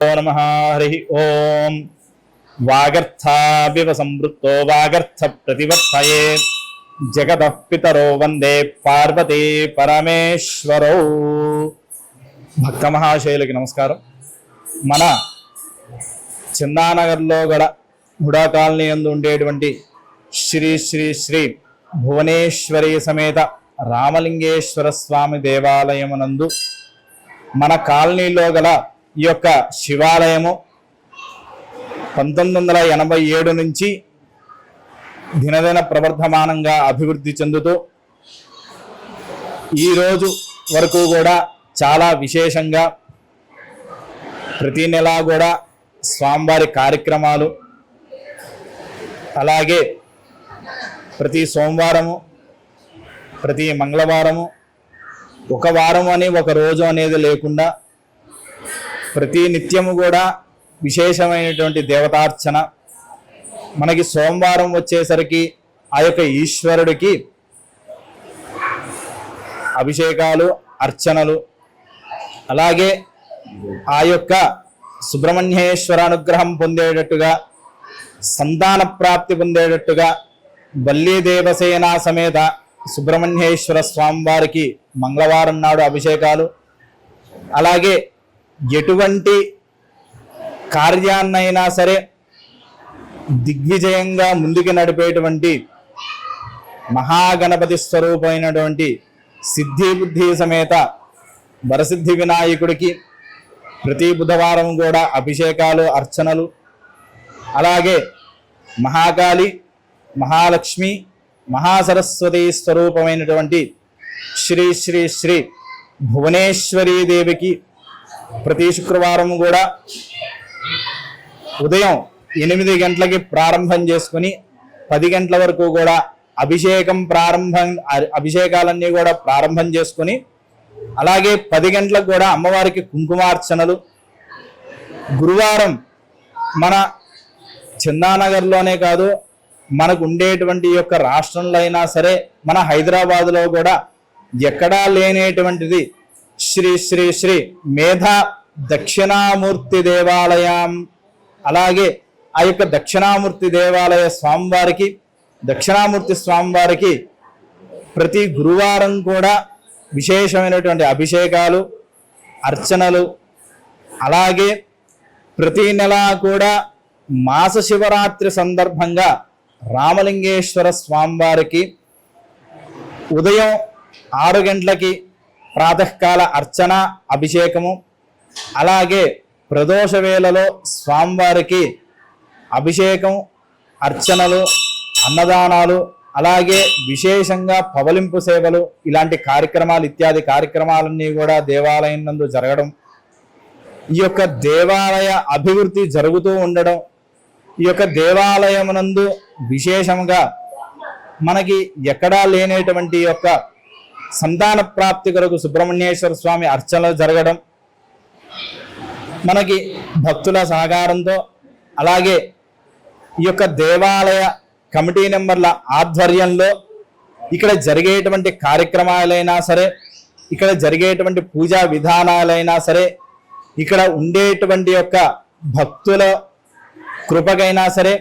नमः हरि ओम वागर्थाविव संवृत्तो वागर्थ प्रतिवर्तये जगतः पितरो वंदे पार्वती परमेश्वरौ। భక్త మహాశైలకి నమస్కారం. మన చందానగర్లో గల హుడా కాలనీ యందు ఉండేటువంటి శ్రీ శ్రీ శ్రీ భువనేశ్వరి సమేత రామలింగేశ్వర స్వామి దేవాలయమునందు మన కాలనీలో గల ఈ యొక్క శివాలయము 1987 నుంచి దినదిన ప్రవర్ధమానంగా అభివృద్ధి చెందుతూ ఈ రోజు వరకు కూడా చాలా విశేషంగా ప్రతి నెల కూడా స్వామివారి కార్యక్రమాలు, అలాగే ప్రతి సోమవారము, ప్రతి మంగళవారము, ఒక వారం అని ఒక రోజు అనేది లేకుండా ప్రతి నిత్యము కూడా విశేషమైనటువంటి దేవతార్చన. మనకి సోమవారం వచ్చేసరికి ఆ యొక్క ఈశ్వరుడికి అభిషేకాలు, అర్చనలు, అలాగే ఆ యొక్క సుబ్రహ్మణ్యేశ్వర అనుగ్రహం పొందేటట్టుగా, సంతాన ప్రాప్తి పొందేటట్టుగా వల్లీ దేవసేన సమేత సుబ్రహ్మణ్యేశ్వర స్వామివారికి మంగళవారం నాడు అభిషేకాలు, అలాగే ఎటువంటి కార్యాన్నైనా సరే దిగ్విజయంగా ముందుకు నడిపేటువంటి మహాగణపతి స్వరూపమైనటువంటి సిద్ధి బుద్ధి సమేత వరసిద్ధి వినాయకుడికి ప్రతి బుధవారం కూడా అభిషేకాలు, అర్చనలు, అలాగే మహాకాళి, మహాలక్ష్మి, మహాసరస్వతి స్వరూపమైనటువంటి శ్రీ శ్రీ శ్రీ భువనేశ్వరీ దేవికి ప్రతి శుక్రవారం కూడా ఉదయం 8 గంటలకి ప్రారంభం చేసుకుని 10 గంటల వరకు కూడా అభిషేకాలన్నీ కూడా ప్రారంభం చేసుకుని, అలాగే 10 గంటలకు కూడా అమ్మవారికి కుంకుమార్చనలు. గురువారం మన చందానగర్లోనే కాదు, మనకు ఉండేటువంటి యొక్క రాష్ట్రంలో అయినా సరే, మన హైదరాబాదులో కూడా ఎక్కడా లేనేటువంటిది శ్రీ శ్రీ శ్రీ మేధా దక్షిణామూర్తి దేవాలయం. అలాగే ఆ యొక్క దక్షిణామూర్తి దేవాలయ స్వామివారికి, దక్షిణామూర్తి స్వామివారికి ప్రతి గురువారం కూడా విశేషమైనటువంటి అభిషేకాలు, అర్చనలు, అలాగే ప్రతి నెల కూడా మాస శివరాత్రి సందర్భంగా రామలింగేశ్వర స్వామివారికి ఉదయం 6 గంటలకి ప్రాతకాల అర్చన, అభిషేకము, అలాగే ప్రదోష వేళలో స్వామివారికి అభిషేకం, అర్చనలు, అన్నదానాలు, అలాగే విశేషంగా పవలింపు సేవలు, ఇలాంటి కార్యక్రమాలు ఇత్యాది కార్యక్రమాలన్నీ కూడా దేవాలయం నందు జరగడం, ఈ యొక్క దేవాలయ అభివృద్ధి జరుగుతూ ఉండడం, ఈ యొక్క దేవాలయం నందు విశేషంగా మనకి ఎక్కడా లేనేటువంటి యొక్క సంతాన ప్రాప్తి కొరకు సుబ్రహ్మణ్యేశ్వర స్వామి అర్చనలు జరగడం, మనకి భక్తుల సహకారంతో, అలాగే ఈ యొక్క దేవాలయ కమిటీ మెంబర్ల ఆధ్వర్యంలో ఇక్కడ జరిగేటువంటి కార్యక్రమాలైనా సరే, ఇక్కడ జరిగేటువంటి పూజా విధానాలైనా సరే, ఇక్కడ ఉండేటువంటి యొక్క భక్తుల కృపకైనా సరే,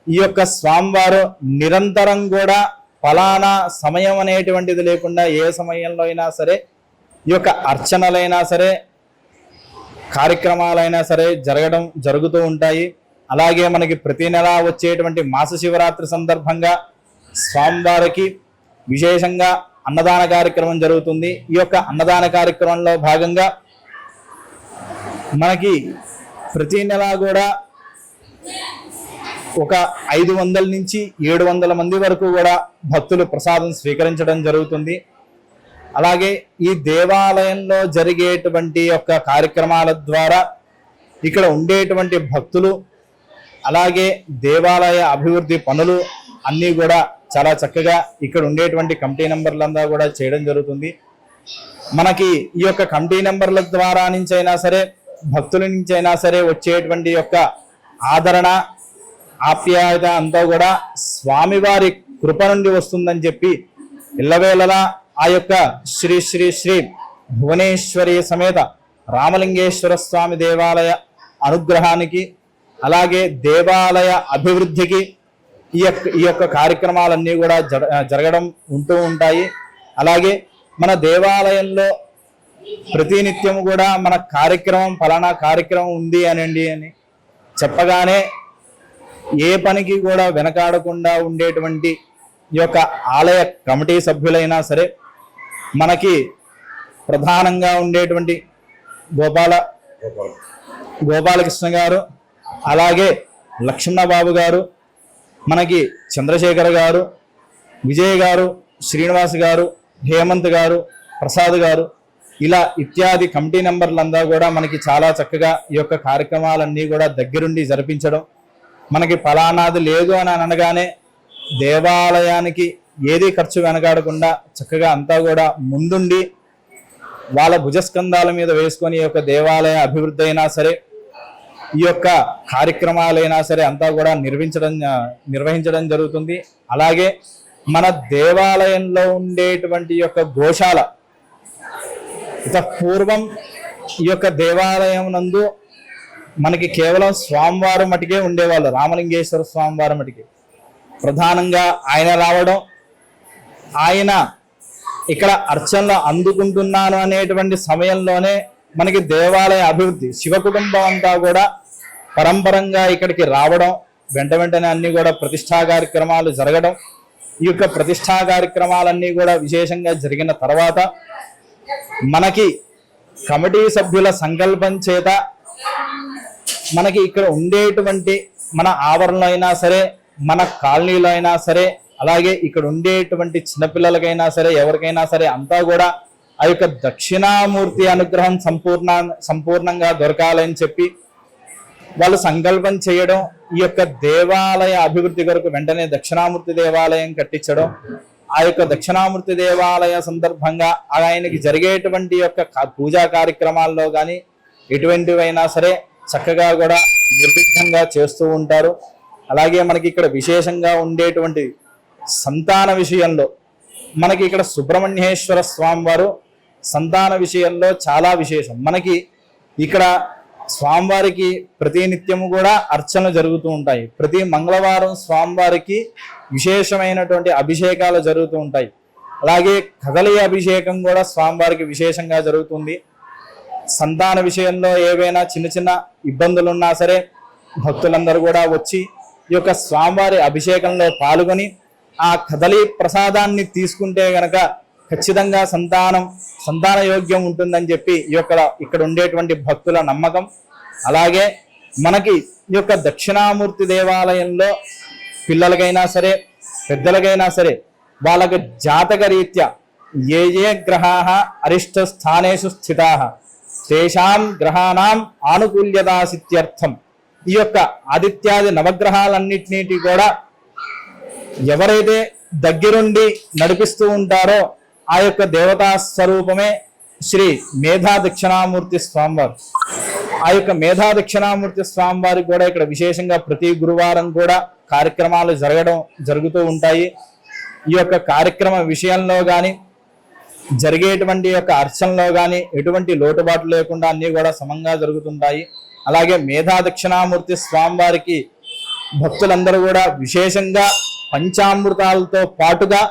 ఈ యొక్క స్వామివారు నిరంతరం కూడా ఫలానా సమయం అనేటువంటిది లేకుండా ఏ సమయంలో అయినా సరే ఈ యొక్క అర్చనలైనా సరే, కార్యక్రమాలైనా సరే జరుగుతూ ఉంటాయి. అలాగే మనకి ప్రతి నెల వచ్చేటువంటి మాస శివరాత్రి సందర్భంగా స్వామివారికి విశేషంగా అన్నదాన కార్యక్రమం జరుగుతుంది. ఈ యొక్క అన్నదాన కార్యక్రమంలో భాగంగా మనకి ప్రతి నెల కూడా ఒక 500 నుంచి 700 మంది వరకు కూడా భక్తులు ప్రసాదం స్వీకరించడం జరుగుతుంది. అలాగే ఈ దేవాలయంలో జరిగేటువంటి యొక్క కార్యక్రమాల ద్వారా ఇక్కడ ఉండేటువంటి భక్తులు, అలాగే దేవాలయ అభివృద్ధి పనులు అన్నీ కూడా చాలా చక్కగా ఇక్కడ ఉండేటువంటి కమిటీ మెంబర్లంతా కూడా చేయడం జరుగుతుంది. మనకి ఈ యొక్క కమిటీ మెంబర్ల ద్వారా నుంచి అయినా సరే, భక్తుల నుంచి అయినా సరే వచ్చేటువంటి యొక్క ఆదరణ, ఆప్యాయత అంతా కూడా స్వామివారి కృప నుండి వస్తుందని చెప్పి ఇళ్ళవేళలా ఆ యొక్క శ్రీ శ్రీ శ్రీ భువనేశ్వరి సమేత రామలింగేశ్వర స్వామి దేవాలయ అనుగ్రహానికి అలాగే దేవాలయ అభివృద్ధికి ఈ యొక్క కార్యక్రమాలన్నీ కూడా జరగడం ఉంటూ ఉంటాయి. అలాగే మన దేవాలయంలో ప్రతినిత్యము కూడా మన కార్యక్రమం ఫలానా కార్యక్రమం ఉంది అని చెప్పగానే ఏ పనికి కూడా వెనకాడకుండా ఉండేటువంటి ఈ యొక్క ఆలయ కమిటీ సభ్యులైనా సరే, మనకి ప్రధానంగా ఉండేటువంటి గోపాలకృష్ణ గారు, అలాగే లక్ష్మణబాబు గారు, మనకి చంద్రశేఖర్ గారు, విజయ్ గారు, శ్రీనివాస్ గారు, హేమంత్ గారు, ప్రసాద్ గారు, ఇలా ఇత్యాది కమిటీ మెంబర్లంతా కూడా మనకి చాలా చక్కగా ఈ యొక్క కార్యక్రమాలన్నీ కూడా దగ్గరుండి జరిపించడం, మనకి ఫలానాది లేదు అని అనగానే దేవాలయానికి ఏది ఖర్చు వెనకాడకుండా చక్కగా అంతా కూడా ముందుండి వాళ్ళ భుజస్కంధాల మీద వేసుకొని ఈ యొక్క దేవాలయ అభివృద్ధి అయినా సరే, ఈ యొక్క కార్యక్రమాలైనా సరే అంతా కూడా నిర్వహించడం జరుగుతుంది. అలాగే మన దేవాలయంలో ఉండేటువంటి యొక్క గోశాల పూర్వం ఈ యొక్క దేవాలయం నందు మనకి కేవలం స్వామివారం మటుకే ఉండేవాళ్ళు, రామలింగేశ్వర స్వామివారం మటుకే ప్రధానంగా ఆయన రావడం, ఆయన ఇక్కడ అర్చనలు అందుకుంటున్నాను అనేటువంటి సమయంలోనే మనకి దేవాలయ అభివృద్ధి, శివ కుటుంబం అంతా కూడా పరంపరంగా ఇక్కడికి రావడం, వెంటనే అన్ని కూడా ప్రతిష్టా కార్యక్రమాలు జరగడం, ఈ యొక్క ప్రతిష్టా కార్యక్రమాలన్నీ కూడా విశేషంగా జరిగిన తర్వాత మనకి కమిటీ సభ్యుల సంకల్పం చేత మనకి ఇక్కడ ఉండేటువంటి మన ఆవరణలో అయినా సరే, మన కాలనీలో అయినా సరే, అలాగే ఇక్కడ ఉండేటువంటి చిన్నపిల్లలకైనా సరే, ఎవరికైనా సరే అంతా కూడా ఆ యొక్క దక్షిణామూర్తి అనుగ్రహం సంపూర్ణంగా దొరకాలని చెప్పి వాళ్ళు సంకల్పం చేయడం, ఈ యొక్క దేవాలయ అభివృద్ధి కొరకు వెంటనే దక్షిణామూర్తి దేవాలయం కట్టించడం, ఆ యొక్క దక్షిణామూర్తి దేవాలయ సందర్భంగా ఆయనకి జరిగేటువంటి యొక్క పూజా కార్యక్రమాల్లో కానీ ఎటువంటివైనా సరే చక్కగా కూడా నిర్విఘ్నంగా చేస్తూ ఉంటారు. అలాగే మనకి ఇక్కడ విశేషంగా ఉండేటువంటి సంతాన విషయంలో మనకి ఇక్కడ సుబ్రహ్మణ్యేశ్వర స్వామి వారు సంతాన విషయంలో చాలా విశేషం. మనకి ఇక్కడ స్వామివారికి ప్రతినిత్యము కూడా అర్చనలు జరుగుతూ ఉంటాయి. ప్రతి మంగళవారం స్వామివారికి విశేషమైనటువంటి అభిషేకాలు జరుగుతూ ఉంటాయి. అలాగే కదలి అభిషేకం కూడా స్వామివారికి విశేషంగా జరుగుతుంది. సంతాన విషయంలో ఏవైనా చిన్న చిన్న ఇబ్బందులు ఉన్నా సరే భక్తులందరూ కూడా వచ్చి ఈ యొక్క స్వామివారి అభిషేకంలో పాల్గొని ఆ కదలి ప్రసాదాన్ని తీసుకుంటే గనక ఖచ్చితంగా సంతాన యోగ్యం ఉంటుందని చెప్పి ఇక్కడ ఉండేటువంటి భక్తుల నమ్మకం. అలాగే మనకి ఈ యొక్క దక్షిణామూర్తి దేవాలయంలో పిల్లలకైనా సరే పెద్దలకైనా సరే వాళ్ళకి జాతక రీత్యా ఏ గ్రహాః అరిష్ట స్థానేషు స్థితాః తేషాం గ్రహాణాం ఆనుకూల్యతాసిత్యర్థం. ఈ యొక్క ఆదిత్యాది నవగ్రహాలన్నిటినీ కూడా ఎవరైతే దగ్గరుండి నడిపిస్తూ ఉంటారో ఆ యొక్క దేవతా స్వరూపమే శ్రీ మేధా దక్షిణామూర్తి స్వామివారు. ఆ యొక్క మేధా దక్షిణామూర్తి స్వామివారికి కూడా ఇక్కడ విశేషంగా ప్రతి గురువారం కూడా కార్యక్రమాలు జరుగుతూ ఉంటాయి. ఈ యొక్క కార్యక్రమ విషయంలో కానీ జరిగేటువంటి యొక్క అర్చనలో కానీ ఎటువంటి లోటుబాటు లేకుండా అన్నీ కూడా సమంగా జరుగుతుంటాయి. అలాగే మేధా దక్షిణామూర్తి స్వామివారికి భక్తులందరూ కూడా విశేషంగా పంచామృతాలతో పాటుగా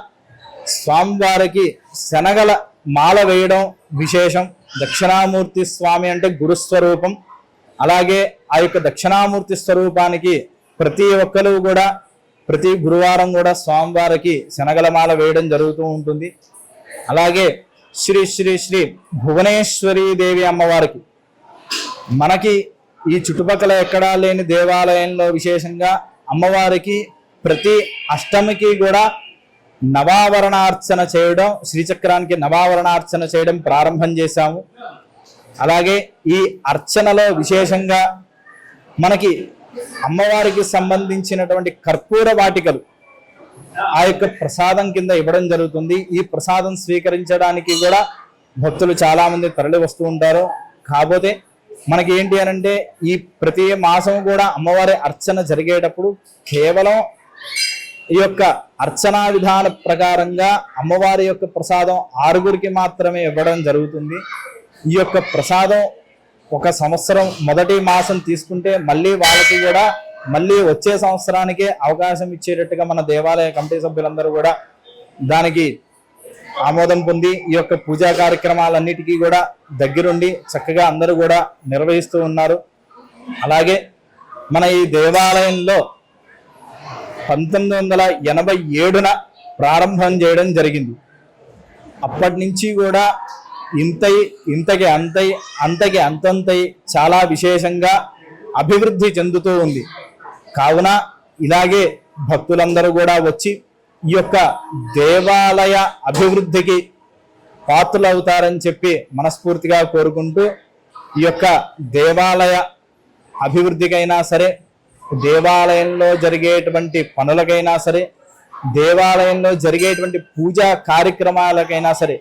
స్వామివారికి శనగల మాల వేయడం విశేషం. దక్షిణామూర్తి స్వామి అంటే గురుస్వరూపం. అలాగే ఆ యొక్క దక్షిణామూర్తి స్వరూపానికి ప్రతి ఒక్కరు కూడా ప్రతి గురువారం కూడా స్వామివారికి శనగల మాల వేయడం జరుగుతూ ఉంటుంది. అలాగే శ్రీ శ్రీ శ్రీ భువనేశ్వరీ దేవి అమ్మవారికి మనకి ఈ చుట్టుపక్కల ఎక్కడా లేని దేవాలయంలో విశేషంగా అమ్మవారికి ప్రతి అష్టమికి కూడా నవావరణార్చన చేయడం, శ్రీచక్రానికి నవావరణార్చన చేయడం ప్రారంభం చేశాము. అలాగే ఈ అర్చనలో విశేషంగా మనకి అమ్మవారికి సంబంధించినటువంటి కర్పూర వాటికలు ఆ యొక్క ప్రసాదం కింద ఇవ్వడం జరుగుతుంది. ఈ ప్రసాదం స్వీకరించడానికి కూడా భక్తులు చాలా మంది తరలి వస్తూ ఉంటారు. కాకపోతే మనకి ఏంటి అనంటే ఈ ప్రతి మాసం కూడా అమ్మవారి అర్చన జరిగేటప్పుడు కేవలం ఈ యొక్క అర్చనా విధాన ప్రకారంగా అమ్మవారి యొక్క ప్రసాదం 6గురికి మాత్రమే ఇవ్వడం జరుగుతుంది. ఈ యొక్క ప్రసాదం ఒక సంవత్సరం మొదటి మాసం తీసుకుంటే మళ్ళీ వాళ్ళకి కూడా మళ్ళీ వచ్చే సంవత్సరానికే అవకాశం ఇచ్చేటట్టుగా మన దేవాలయ కమిటీ సభ్యులందరూ కూడా దానికి ఆమోదం పొంది ఈ యొక్క పూజా కార్యక్రమాలన్నిటికీ కూడా దగ్గరుండి చక్కగా అందరూ కూడా నిర్వహిస్తూ ఉన్నారు. అలాగే మన ఈ దేవాలయంలో 1987న ప్రారంభం చేయడం జరిగింది. అప్పటి నుంచి కూడా అంతకి అంతంతై చాలా విశేషంగా అభివృద్ధి చెందుతూ ఉంది. కావున ఇలాగే భక్తులందరూ కూడా వచ్చి ఈ యొక్క దేవాలయ అభివృద్ధికి పాత్రలవుతారని చెప్పి మనస్ఫూర్తిగా కోరుకుంటూ, ఈ యొక్క దేవాలయ అభివృద్ధికైనా సరే, దేవాలయంలో జరిగేటువంటి పనులకైనా సరే, దేవాలయంలో జరిగేటువంటి పూజా కార్యక్రమాలకైనా సరే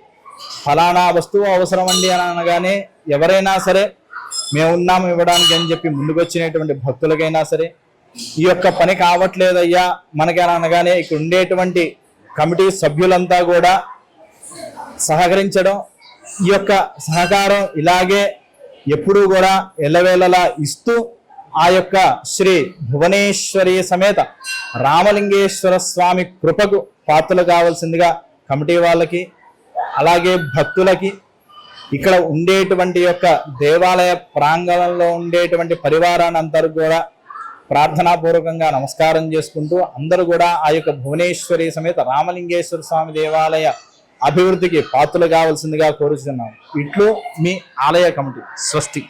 ఫలానా వస్తువు అవసరం అండి అని అనగానే ఎవరైనా సరే మేమున్నాము ఇవ్వడానికి అని చెప్పి ముందుకొచ్చినటువంటి భక్తులకైనా సరే, ఈ యొక్క పని కావట్లేదయ్యా మనకైనా అనగానే ఇక్కడ ఉండేటువంటి కమిటీ సభ్యులంతా కూడా సహకరించడం, ఈ యొక్క సహకారం ఇలాగే ఎప్పుడూ కూడా ఎల్లవేళలా ఇస్తూ ఆ యొక్క శ్రీ భువనేశ్వరి సమేత రామలింగేశ్వర స్వామి కృపకు పాత్రలు కావాల్సిందిగా కమిటీ వాళ్ళకి, అలాగే భక్తులకి, ఇక్కడ ఉండేటువంటి యొక్క దేవాలయ ప్రాంగణంలో ఉండేటువంటి పరివారాన్ని అందరూ కూడా ప్రార్థనాపూర్వకంగా నమస్కారం చేసుకుంటూ అందరూ కూడా ఆ యొక్క భువనేశ్వరి సమేత రామలింగేశ్వర స్వామి దేవాలయ అభివృద్ధికి పాత్రలు కావాల్సిందిగా కోరుచున్నాం. ఇట్లు మీ ఆలయ కమిటీ. స్వస్తి.